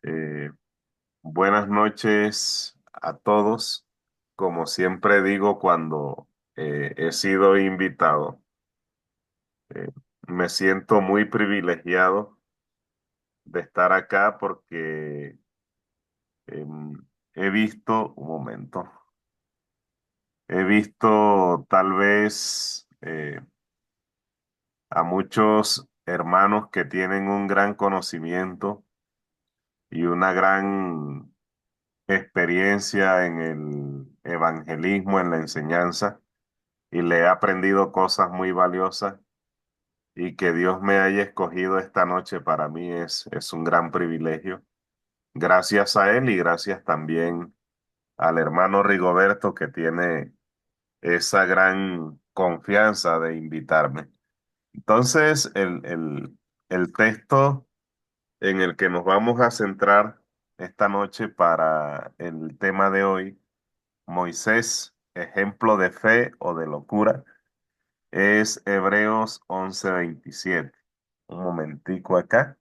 Eh, Buenas noches a todos. Como siempre digo cuando he sido invitado, eh, me siento muy privilegiado de estar acá porque he visto, un momento, he visto tal vez a muchos hermanos que tienen un gran conocimiento y una gran experiencia en el evangelismo, en la enseñanza, y le he aprendido cosas muy valiosas, y que Dios me haya escogido esta noche para mí es un gran privilegio. Gracias a él y gracias también al hermano Rigoberto, que tiene esa gran confianza de invitarme. Entonces, el texto en el que nos vamos a centrar esta noche para el tema de hoy, Moisés, ejemplo de fe o de locura, es Hebreos 11:27. Un momentico acá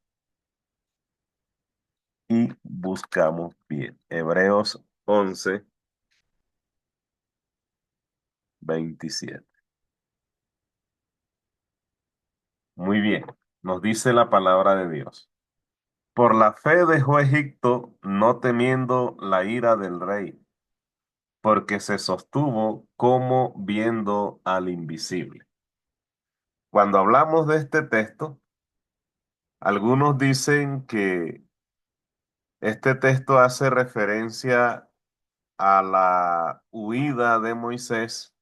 y buscamos bien. Hebreos 11:27. Muy bien, nos dice la palabra de Dios. Por la fe dejó Egipto, no temiendo la ira del rey, porque se sostuvo como viendo al invisible. Cuando hablamos de este texto, algunos dicen que este texto hace referencia a la huida de Moisés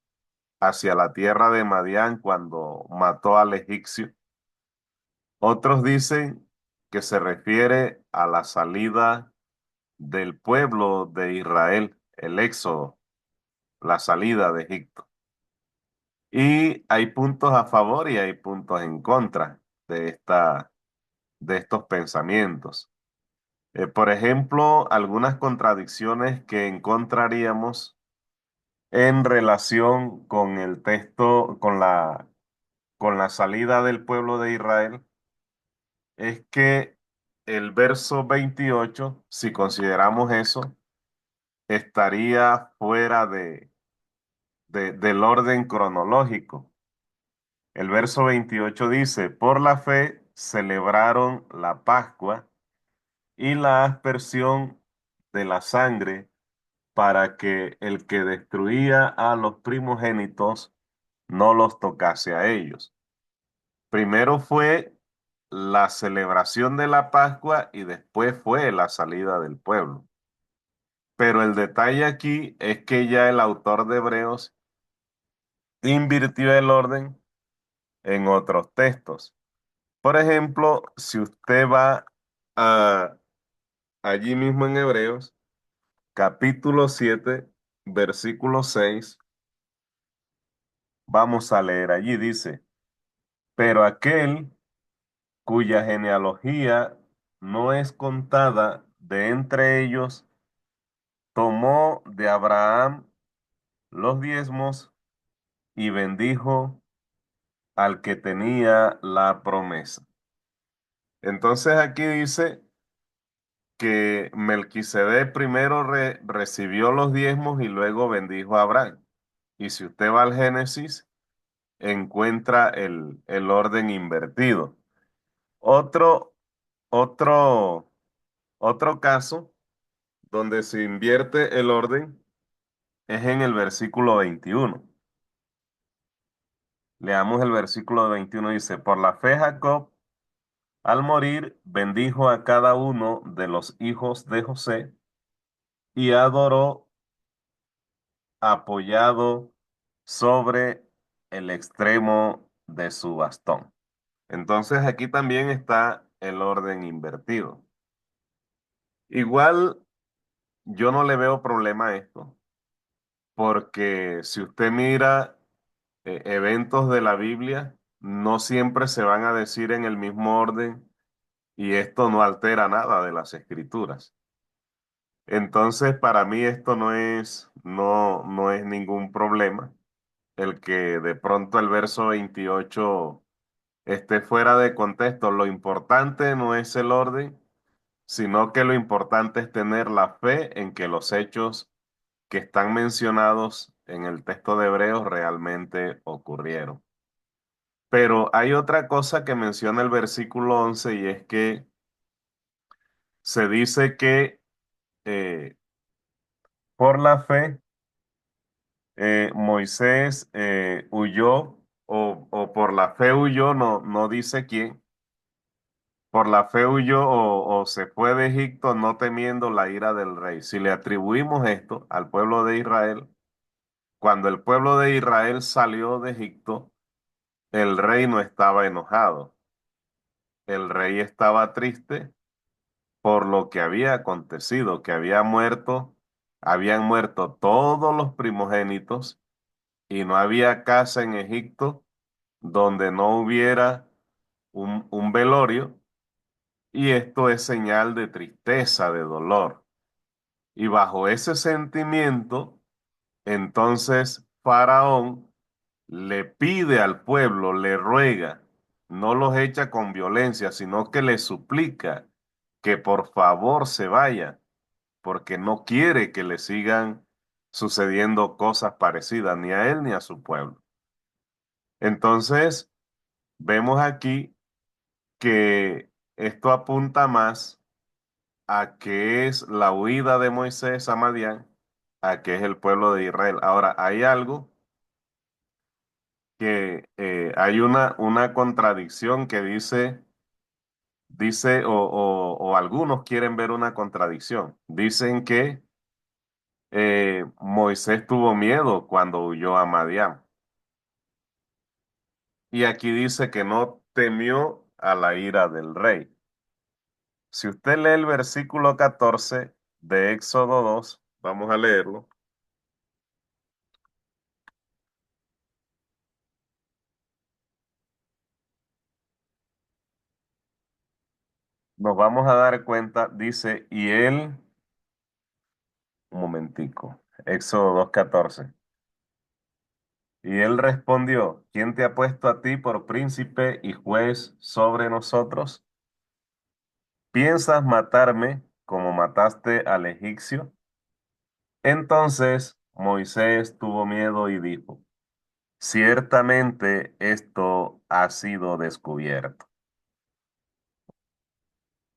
hacia la tierra de Madián cuando mató al egipcio. Otros dicen que se refiere a la salida del pueblo de Israel, el éxodo, la salida de Egipto. Y hay puntos a favor y hay puntos en contra de estos pensamientos. Por ejemplo, algunas contradicciones que encontraríamos en relación con el texto, con la salida del pueblo de Israel, es que el verso 28, si consideramos eso, estaría fuera del orden cronológico. El verso 28 dice, por la fe celebraron la Pascua y la aspersión de la sangre para que el que destruía a los primogénitos no los tocase a ellos. Primero fue la celebración de la Pascua y después fue la salida del pueblo. Pero el detalle aquí es que ya el autor de Hebreos invirtió el orden en otros textos. Por ejemplo, si usted va a allí mismo en Hebreos, capítulo 7, versículo 6, vamos a leer allí, dice, pero aquel cuya genealogía no es contada de entre ellos, tomó de Abraham los diezmos y bendijo al que tenía la promesa. Entonces aquí dice que Melquisedec primero recibió los diezmos y luego bendijo a Abraham. Y si usted va al Génesis, encuentra el orden invertido. Otro, otro, otro caso donde se invierte el orden es en el versículo 21. Leamos el versículo 21, dice, por la fe Jacob, al morir, bendijo a cada uno de los hijos de José y adoró apoyado sobre el extremo de su bastón. Entonces aquí también está el orden invertido. Igual yo no le veo problema a esto, porque si usted mira eventos de la Biblia, no siempre se van a decir en el mismo orden y esto no altera nada de las escrituras. Entonces, para mí esto no es ningún problema. El que de pronto el verso 28 esté fuera de contexto. Lo importante no es el orden, sino que lo importante es tener la fe en que los hechos que están mencionados en el texto de Hebreos realmente ocurrieron. Pero hay otra cosa que menciona el versículo 11 y es que se dice que eh, por la fe Moisés huyó o por la fe huyó, no dice quién, por la fe huyó o se fue de Egipto no temiendo la ira del rey. Si le atribuimos esto al pueblo de Israel, cuando el pueblo de Israel salió de Egipto, el rey no estaba enojado, el rey estaba triste por lo que había acontecido, que habían muerto todos los primogénitos y no había casa en Egipto donde no hubiera un velorio, y esto es señal de tristeza, de dolor. Y bajo ese sentimiento, entonces Faraón le pide al pueblo, le ruega, no los echa con violencia, sino que le suplica que por favor se vaya, porque no quiere que le sigan sucediendo cosas parecidas ni a él ni a su pueblo. Entonces, vemos aquí que esto apunta más a que es la huida de Moisés a Madián, a que es el pueblo de Israel. Ahora, hay algo que hay una contradicción que dice o algunos quieren ver una contradicción. Dicen que Moisés tuvo miedo cuando huyó a Madián. Y aquí dice que no temió a la ira del rey. Si usted lee el versículo 14 de Éxodo 2, vamos a leerlo, nos vamos a dar cuenta, dice, y él, un momentico, Éxodo 2:14, y él respondió, ¿quién te ha puesto a ti por príncipe y juez sobre nosotros? ¿Piensas matarme como mataste al egipcio? Entonces Moisés tuvo miedo y dijo, ciertamente esto ha sido descubierto.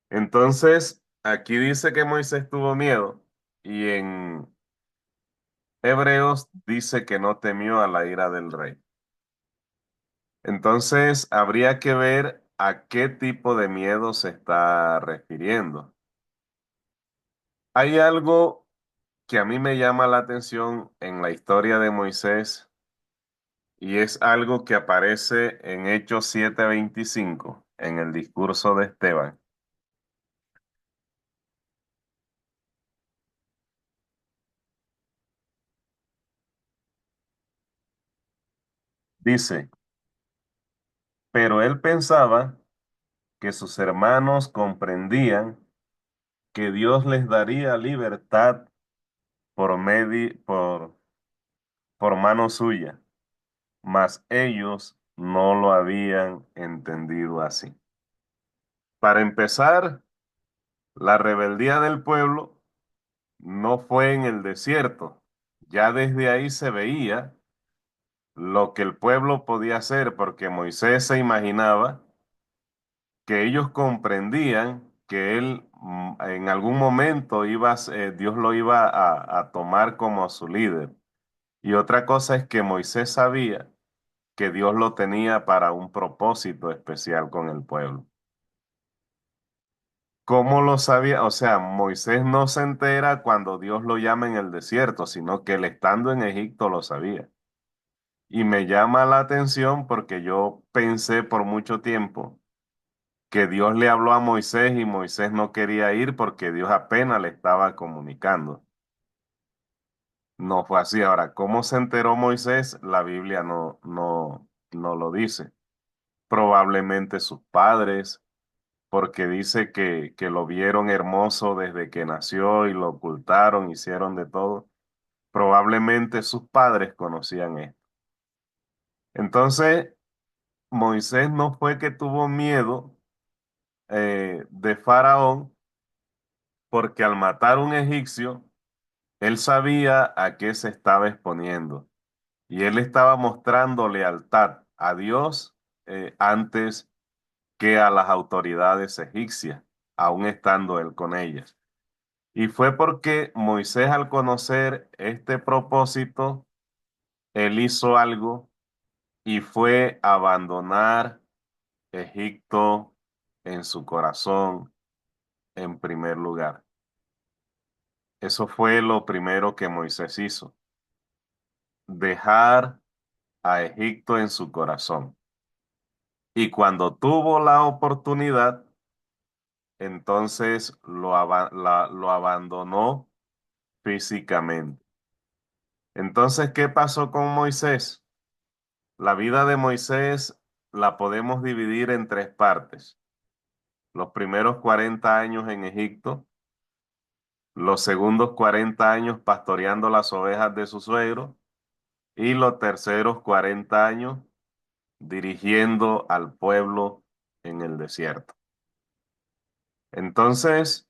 Entonces, aquí dice que Moisés tuvo miedo y en Hebreos dice que no temió a la ira del rey. Entonces, habría que ver a qué tipo de miedo se está refiriendo. Hay algo que a mí me llama la atención en la historia de Moisés y es algo que aparece en Hechos 7:25, en el discurso de Esteban. Dice, pero él pensaba que sus hermanos comprendían que Dios les daría libertad por mano suya, mas ellos no lo habían entendido así. Para empezar, la rebeldía del pueblo no fue en el desierto. Ya desde ahí se veía lo que el pueblo podía hacer, porque Moisés se imaginaba que ellos comprendían que él en algún momento Dios lo iba a tomar como su líder. Y otra cosa es que Moisés sabía que Dios lo tenía para un propósito especial con el pueblo. ¿Cómo lo sabía? O sea, Moisés no se entera cuando Dios lo llama en el desierto, sino que él estando en Egipto lo sabía. Y me llama la atención porque yo pensé por mucho tiempo que Dios le habló a Moisés y Moisés no quería ir porque Dios apenas le estaba comunicando. No fue así. Ahora, ¿cómo se enteró Moisés? La Biblia no lo dice. Probablemente sus padres, porque dice que lo vieron hermoso desde que nació y lo ocultaron, hicieron de todo. Probablemente sus padres conocían esto. Entonces, Moisés no fue que tuvo miedo de Faraón, porque al matar un egipcio, él sabía a qué se estaba exponiendo y él estaba mostrando lealtad a Dios antes que a las autoridades egipcias, aun estando él con ellas. Y fue porque Moisés, al conocer este propósito, él hizo algo y fue abandonar Egipto en su corazón en primer lugar. Eso fue lo primero que Moisés hizo, dejar a Egipto en su corazón. Y cuando tuvo la oportunidad, entonces lo abandonó físicamente. Entonces, ¿qué pasó con Moisés? La vida de Moisés la podemos dividir en tres partes. Los primeros 40 años en Egipto, los segundos 40 años pastoreando las ovejas de su suegro y los terceros 40 años dirigiendo al pueblo en el desierto. Entonces,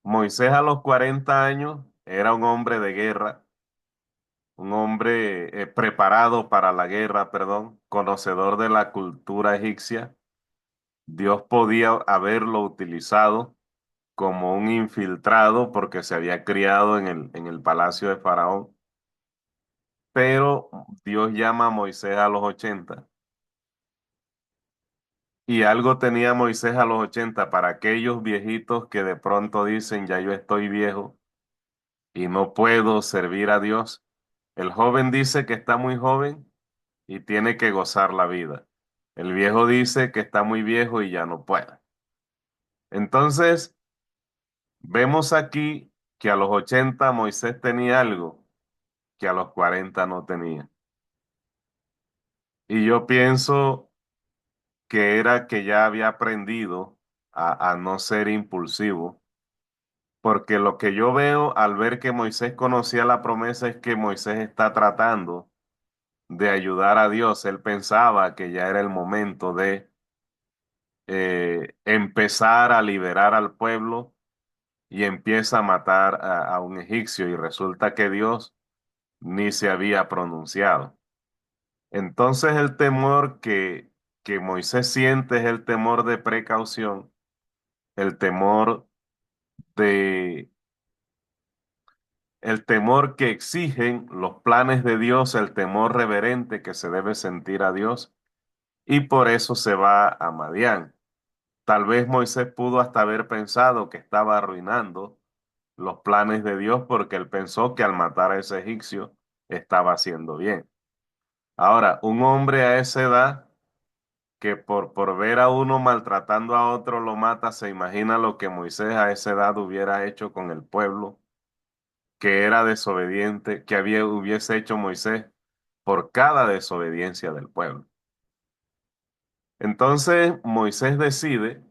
Moisés a los 40 años era un hombre de guerra, un hombre preparado para la guerra, perdón, conocedor de la cultura egipcia. Dios podía haberlo utilizado como un infiltrado porque se había criado en el palacio de Faraón, pero Dios llama a Moisés a los 80 y algo tenía Moisés a los 80 para aquellos viejitos que de pronto dicen, ya yo estoy viejo y no puedo servir a Dios. El joven dice que está muy joven y tiene que gozar la vida. El viejo dice que está muy viejo y ya no puede. Entonces, vemos aquí que a los 80 Moisés tenía algo que a los 40 no tenía. Y yo pienso que era que ya había aprendido a no ser impulsivo, porque lo que yo veo al ver que Moisés conocía la promesa es que Moisés está tratando de ayudar a Dios. Él pensaba que ya era el momento de empezar a liberar al pueblo y empieza a matar a un egipcio y resulta que Dios ni se había pronunciado. Entonces el temor que Moisés siente es el temor de precaución, el temor de, el temor que exigen los planes de Dios, el temor reverente que se debe sentir a Dios, y por eso se va a Madián. Tal vez Moisés pudo hasta haber pensado que estaba arruinando los planes de Dios porque él pensó que al matar a ese egipcio estaba haciendo bien. Ahora, un hombre a esa edad que por ver a uno maltratando a otro lo mata, se imagina lo que Moisés a esa edad hubiera hecho con el pueblo, que era desobediente, hubiese hecho Moisés por cada desobediencia del pueblo. Entonces Moisés decide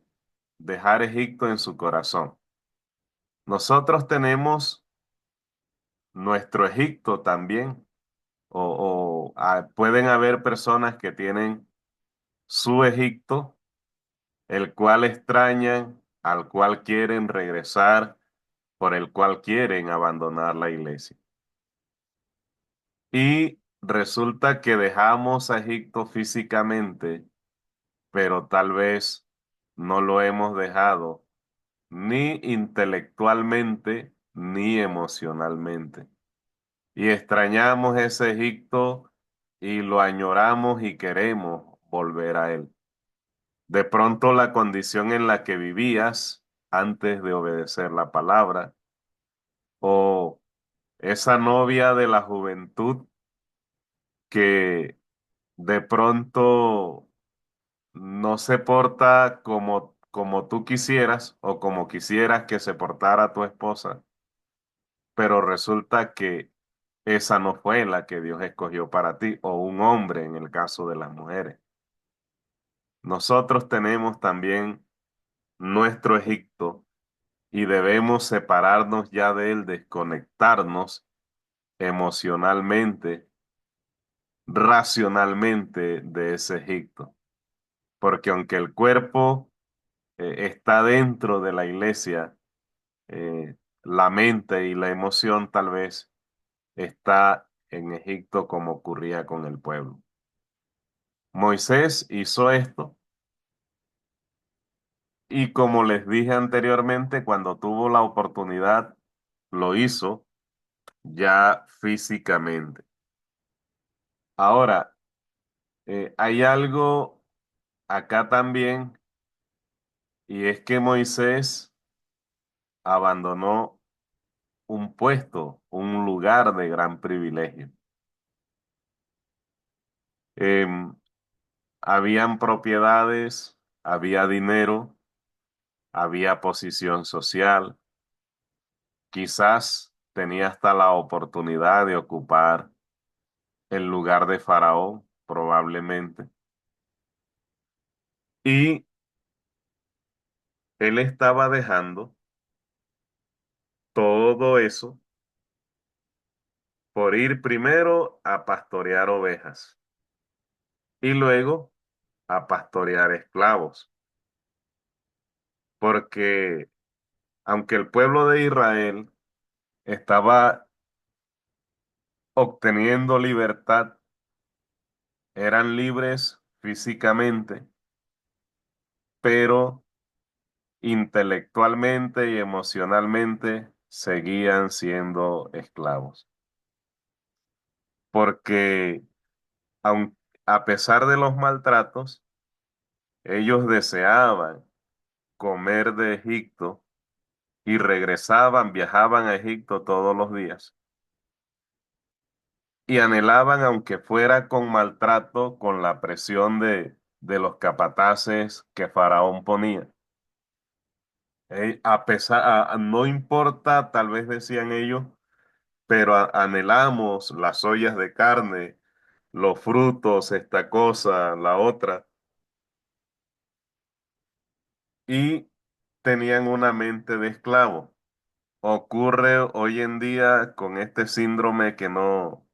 dejar Egipto en su corazón. Nosotros tenemos nuestro Egipto también, pueden haber personas que tienen su Egipto, el cual extrañan, al cual quieren regresar, por el cual quieren abandonar la iglesia. Y resulta que dejamos a Egipto físicamente, pero tal vez no lo hemos dejado ni intelectualmente ni emocionalmente. Y extrañamos ese Egipto y lo añoramos y queremos volver a él. De pronto la condición en la que vivías antes de obedecer la palabra, o esa novia de la juventud que de pronto no se porta como tú quisieras o como quisieras que se portara tu esposa, pero resulta que esa no fue la que Dios escogió para ti, o un hombre en el caso de las mujeres. Nosotros tenemos también nuestro Egipto y debemos separarnos ya de él, desconectarnos emocionalmente, racionalmente de ese Egipto. Porque aunque el cuerpo está dentro de la iglesia, la mente y la emoción tal vez está en Egipto como ocurría con el pueblo. Moisés hizo esto y como les dije anteriormente, cuando tuvo la oportunidad, lo hizo ya físicamente. Ahora, hay algo acá también y es que Moisés abandonó un puesto, un lugar de gran privilegio. Em, Habían propiedades, había dinero, había posición social, quizás tenía hasta la oportunidad de ocupar el lugar de Faraón, probablemente. Y él estaba dejando todo eso por ir primero a pastorear ovejas y luego a pastorear esclavos, porque aunque el pueblo de Israel estaba obteniendo libertad, eran libres físicamente, pero intelectualmente y emocionalmente seguían siendo esclavos, porque a pesar de los maltratos, ellos deseaban comer de Egipto y regresaban, viajaban a Egipto todos los días y anhelaban, aunque fuera con maltrato, con la presión de los capataces que Faraón ponía. A pesar, no importa, tal vez decían ellos, pero anhelamos las ollas de carne, los frutos, esta cosa, la otra, y tenían una mente de esclavo. Ocurre hoy en día con este síndrome que no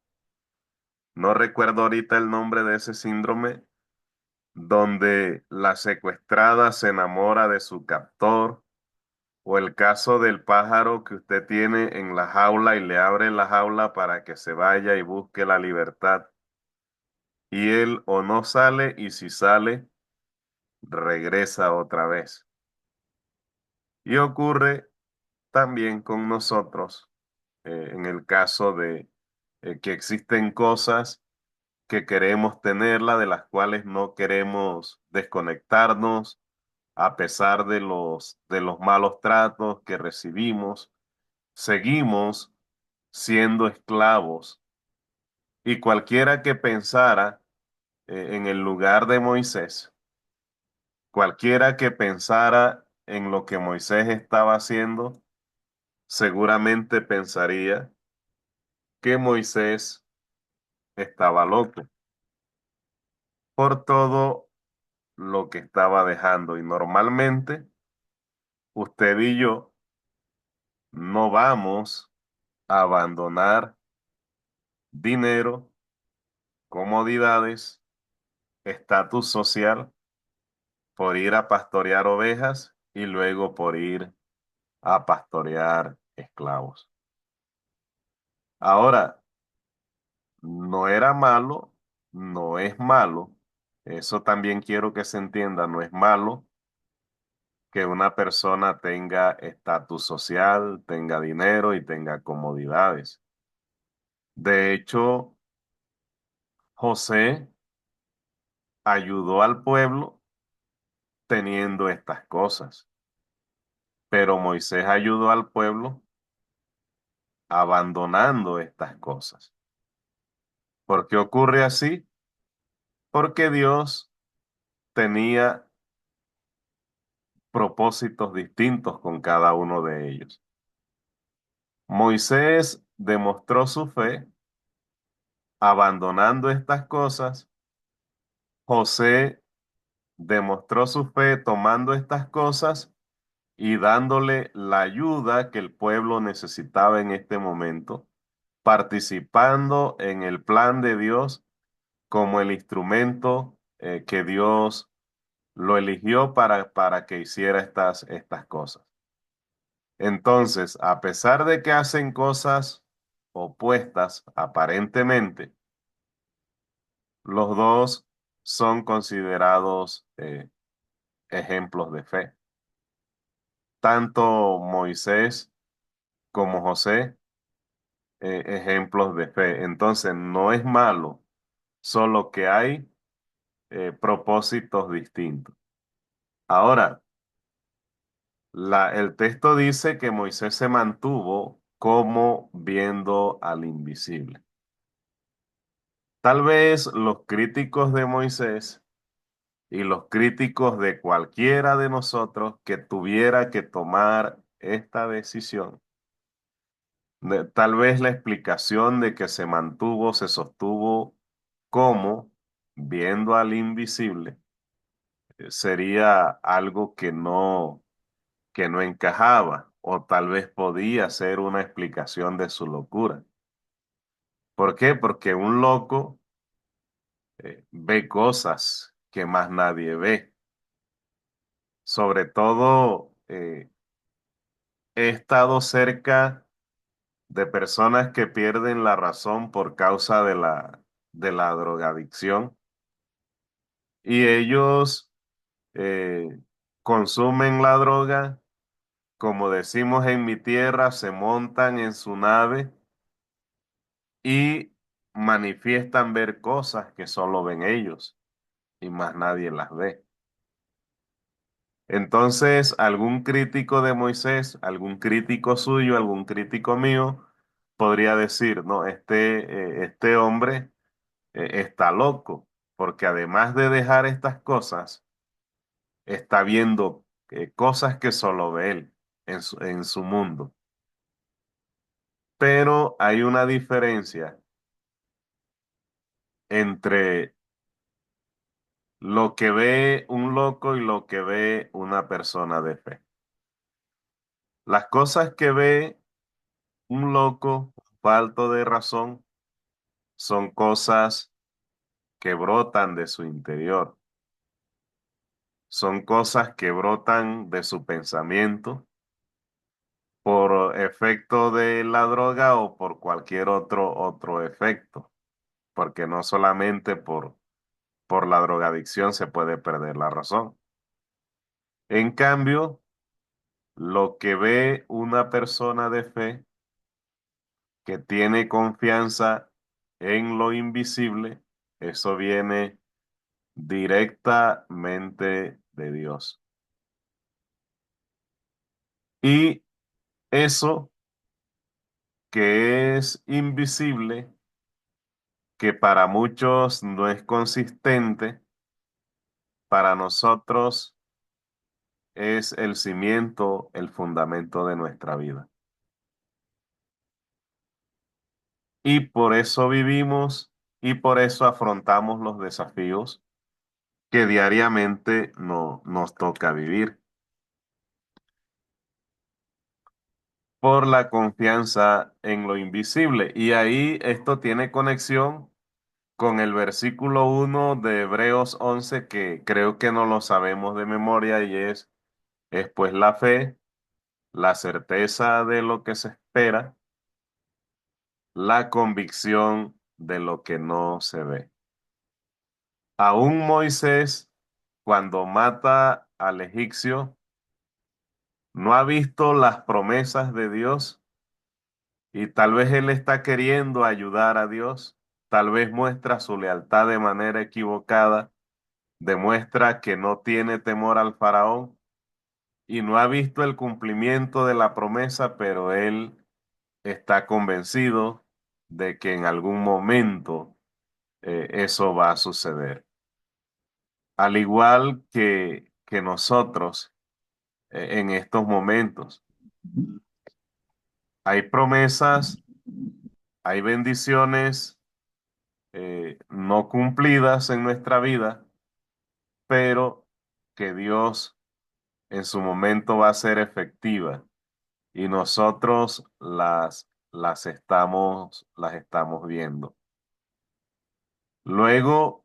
recuerdo ahorita el nombre de ese síndrome, donde la secuestrada se enamora de su captor, o el caso del pájaro que usted tiene en la jaula y le abre la jaula para que se vaya y busque la libertad, y él o no sale, y si sale, regresa otra vez. Y ocurre también con nosotros, en el caso de que existen cosas que queremos tenerla, de las cuales no queremos desconectarnos, a pesar de los malos tratos que recibimos, seguimos siendo esclavos. Y cualquiera que pensara en el lugar de Moisés, cualquiera que pensara en lo que Moisés estaba haciendo, seguramente pensaría que Moisés estaba loco por todo lo que estaba dejando. Y normalmente usted y yo no vamos a abandonar dinero, comodidades, estatus social por ir a pastorear ovejas y luego por ir a pastorear esclavos. Ahora, no era malo, no es malo, eso también quiero que se entienda, no es malo que una persona tenga estatus social, tenga dinero y tenga comodidades. De hecho, José ayudó al pueblo teniendo estas cosas, pero Moisés ayudó al pueblo abandonando estas cosas. ¿Por qué ocurre así? Porque Dios tenía propósitos distintos con cada uno de ellos. Moisés demostró su fe abandonando estas cosas. José demostró su fe tomando estas cosas y dándole la ayuda que el pueblo necesitaba en este momento, participando en el plan de Dios como el instrumento que Dios lo eligió para que hiciera estas cosas. Entonces, a pesar de que hacen cosas opuestas aparentemente, los dos son considerados ejemplos de fe. Tanto Moisés como José, ejemplos de fe. Entonces, no es malo, solo que hay propósitos distintos. Ahora, el texto dice que Moisés se mantuvo como viendo al invisible. Tal vez los críticos de Moisés y los críticos de cualquiera de nosotros que tuviera que tomar esta decisión, tal vez la explicación de que se mantuvo, se sostuvo como viendo al invisible, sería algo que no encajaba o tal vez podía ser una explicación de su locura. ¿Por qué? Porque un loco ve cosas que más nadie ve. Sobre todo, he estado cerca de personas que pierden la razón por causa de la drogadicción y ellos eh, consumen la droga, como decimos en mi tierra, se montan en su nave y manifiestan ver cosas que solo ven ellos y más nadie las ve. Entonces, algún crítico de Moisés, algún crítico suyo, algún crítico mío, podría decir, no, este hombre está loco, porque además de dejar estas cosas, está viendo cosas que solo ve él en su mundo. Pero hay una diferencia entre lo que ve un loco y lo que ve una persona de fe. Las cosas que ve un loco falto de razón son cosas que brotan de su interior, son cosas que brotan de su pensamiento por efecto de la droga o por cualquier otro efecto, porque no solamente por la drogadicción se puede perder la razón. En cambio, lo que ve una persona de fe que tiene confianza en lo invisible, eso viene directamente de Dios. Y eso que es invisible, que para muchos no es consistente, para nosotros es el cimiento, el fundamento de nuestra vida. Y por eso vivimos y por eso afrontamos los desafíos que diariamente nos toca vivir. Por la confianza en lo invisible. Y ahí esto tiene conexión con el versículo 1 de Hebreos 11 que creo que no lo sabemos de memoria y es pues la fe, la certeza de lo que se espera, la convicción de lo que no se ve. Aún Moisés, cuando mata al egipcio, no ha visto las promesas de Dios y tal vez él está queriendo ayudar a Dios, tal vez muestra su lealtad de manera equivocada, demuestra que no tiene temor al faraón y no ha visto el cumplimiento de la promesa, pero él está convencido de que en algún momento eso va a suceder. Al igual que nosotros en estos momentos, hay promesas, hay bendiciones no cumplidas en nuestra vida, pero que Dios en su momento va a ser efectiva y nosotros las estamos viendo. Luego,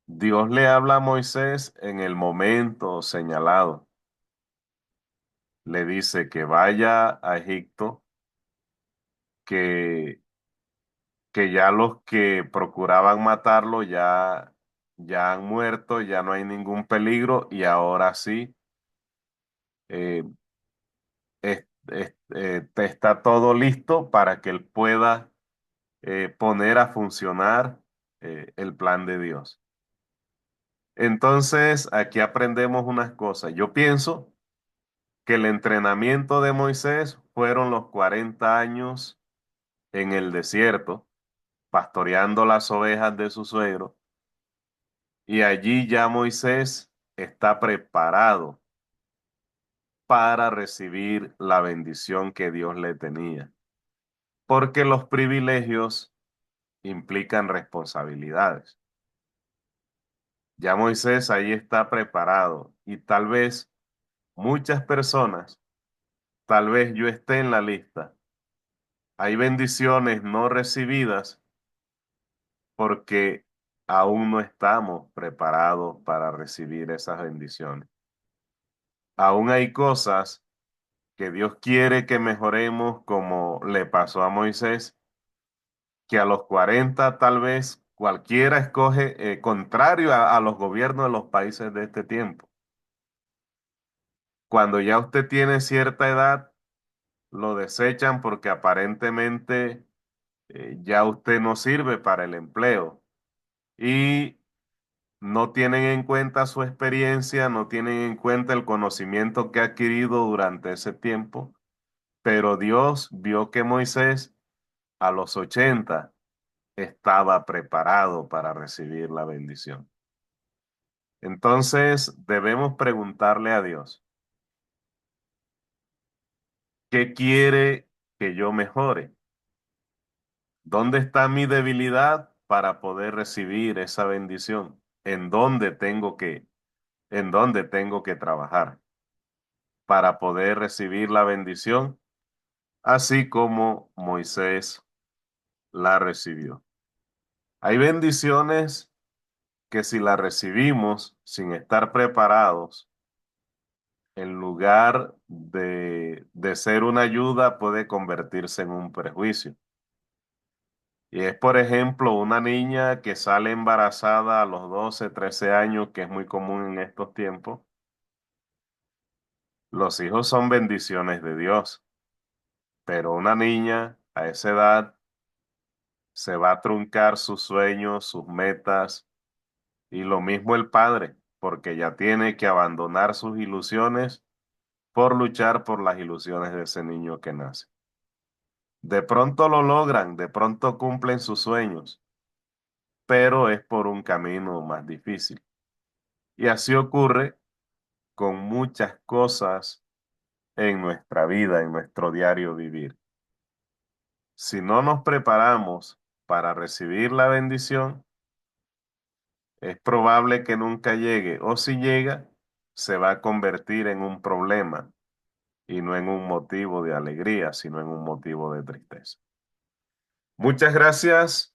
Dios le habla a Moisés en el momento señalado le dice que vaya a Egipto, que, que ya los que procuraban matarlo ya han muerto, ya no hay ningún peligro y ahora sí eh, está todo listo para que él pueda poner a funcionar el plan de Dios. Entonces, aquí aprendemos unas cosas. Yo pienso que el entrenamiento de Moisés fueron los 40 años en el desierto, pastoreando las ovejas de su suegro, y allí ya Moisés está preparado para recibir la bendición que Dios le tenía, porque los privilegios implican responsabilidades. Ya Moisés ahí está preparado y tal vez muchas personas, tal vez yo esté en la lista. Hay bendiciones no recibidas porque aún no estamos preparados para recibir esas bendiciones. Aún hay cosas que Dios quiere que mejoremos, como le pasó a Moisés, que a los 40 tal vez cualquiera escoge, contrario a los gobiernos de los países de este tiempo. Cuando ya usted tiene cierta edad, lo desechan porque aparentemente ya usted no sirve para el empleo y no tienen en cuenta su experiencia, no tienen en cuenta el conocimiento que ha adquirido durante ese tiempo, pero Dios vio que Moisés a los 80 estaba preparado para recibir la bendición. Entonces debemos preguntarle a Dios, ¿qué quiere que yo mejore? ¿Dónde está mi debilidad para poder recibir esa bendición? En dónde tengo que trabajar para poder recibir la bendición, así como Moisés la recibió? Hay bendiciones que si las recibimos sin estar preparados, en lugar de ser una ayuda, puede convertirse en un prejuicio. Y es, por ejemplo, una niña que sale embarazada a los 12, 13 años, que es muy común en estos tiempos. Los hijos son bendiciones de Dios, pero una niña a esa edad se va a truncar sus sueños, sus metas, y lo mismo el padre, porque ya tiene que abandonar sus ilusiones por luchar por las ilusiones de ese niño que nace. De pronto lo logran, de pronto cumplen sus sueños, pero es por un camino más difícil. Y así ocurre con muchas cosas en nuestra vida, en nuestro diario vivir. Si no nos preparamos para recibir la bendición, es probable que nunca llegue, o si llega, se va a convertir en un problema y no en un motivo de alegría, sino en un motivo de tristeza. Muchas gracias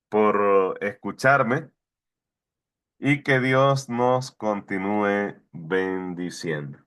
por escucharme y que Dios nos continúe bendiciendo.